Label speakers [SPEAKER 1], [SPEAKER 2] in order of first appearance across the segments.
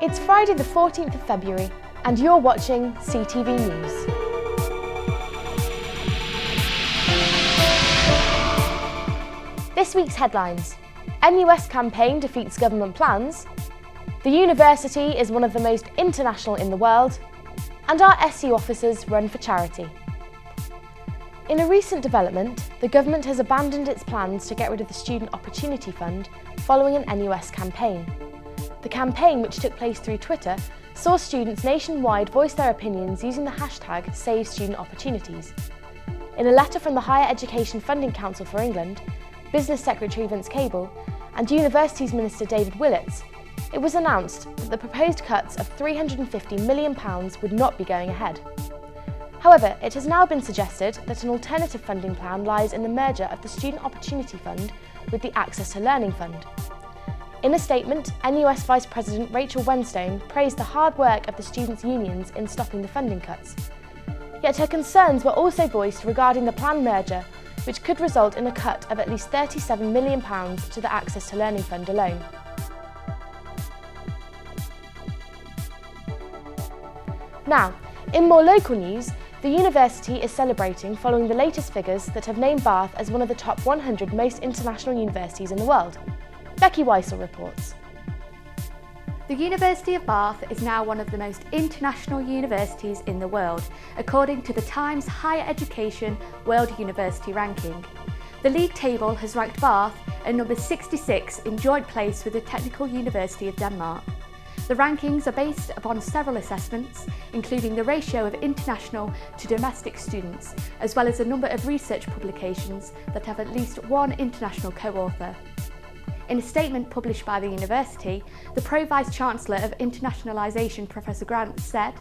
[SPEAKER 1] It's Friday the 14th of February and you're watching CTV News. This week's headlines: NUS campaign defeats government plans, the university is one of the most international in the world, and our SU officers run for charity. In a recent development, the government has abandoned its plans to get rid of the Student Opportunity Fund following an NUS campaign. The campaign, which took place through Twitter, saw students nationwide voice their opinions using the hashtag #SaveStudentOpportunities. In a letter from the Higher Education Funding Council for England, Business Secretary Vince Cable and Universities Minister David Willetts, it was announced that the proposed cuts of £350 million would not be going ahead. However, it has now been suggested that an alternative funding plan lies in the merger of the Student Opportunity Fund with the Access to Learning Fund. In a statement, NUS Vice President Rachel Wenstone praised the hard work of the students' unions in stopping the funding cuts. Yet her concerns were also voiced regarding the planned merger, which could result in a cut of at least £37 million to the Access to Learning Fund alone. Now, in more local news, the university is celebrating following the latest figures that have named Bath as one of the top 100 most international universities in the world. Becky Whysall reports.
[SPEAKER 2] The University of Bath is now one of the most international universities in the world, according to the Times Higher Education World University Ranking. The league table has ranked Bath at number 66 in joint place with the Technical University of Denmark. The rankings are based upon several assessments, including the ratio of international to domestic students, as well as a number of research publications that have at least one international co-author. In a statement published by the university, the Pro-Vice-Chancellor of Internationalisation, Professor Grant, said,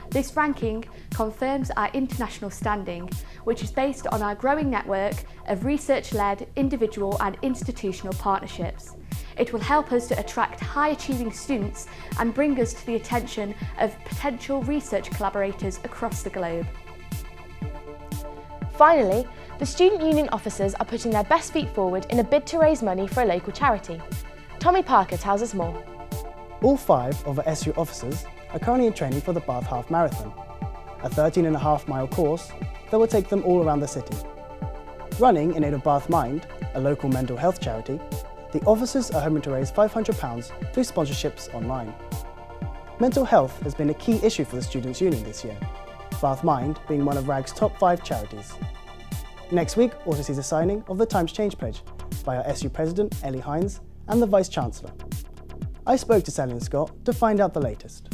[SPEAKER 2] "This ranking confirms our international standing, which is based on our growing network of research-led individual and institutional partnerships. It will help us to attract high-achieving students and bring us to the attention of potential research collaborators across the globe." Finally, the student union officers are putting their best feet forward in a bid to raise money for a local charity. Tommy Parker tells us more.
[SPEAKER 3] All 5 of the SU officers are currently in training for the Bath Half Marathon, a 13.5-mile course that will take them all around the city. Running in aid of Bath Mind, a local mental health charity, the officers are hoping to raise £500 through sponsorships online. Mental health has been a key issue for the Students' Union this year, Bath Mind being one of RAG's top 5 charities. Next week also sees a signing of the Times Change Pledge by our SU President Ellie Hines and the Vice-Chancellor. I spoke to Sally and Scott to find out the latest.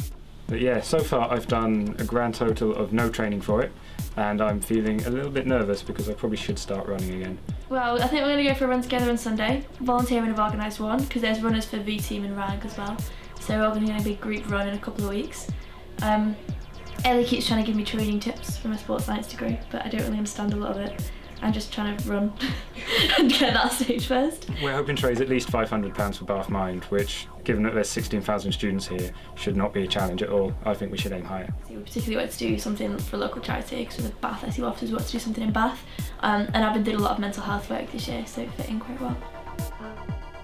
[SPEAKER 4] But yeah, so far I've done a grand total of no training for it, and I'm feeling a little bit nervous because I probably should start running again.
[SPEAKER 5] Well, I think we're going to go for a run together on Sunday. Volunteering have organised one, because there's runners for V-Team and RAG as well. So we're all going to do a big group run in a couple of weeks. Ellie keeps trying to give me training tips from a sports science degree, but I don't really understand a lot of it. I'm just trying to run and get that stage first. We're hoping to raise at least £500 for Bath Mind, which, given that there's 16,000 students here, should not be a challenge at all. I think we should aim higher. So we particularly want to do something for a local charity, because the Bath SU officers want to do something in Bath, and I've been doing a lot of mental health work this year, so it fit in quite well.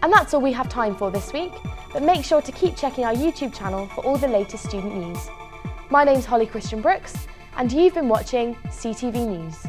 [SPEAKER 1] And that's all we have time for this week, but make sure to keep checking our YouTube channel for all the latest student news. My name's Hollie Christian-Brookes, and you've been watching CTV News.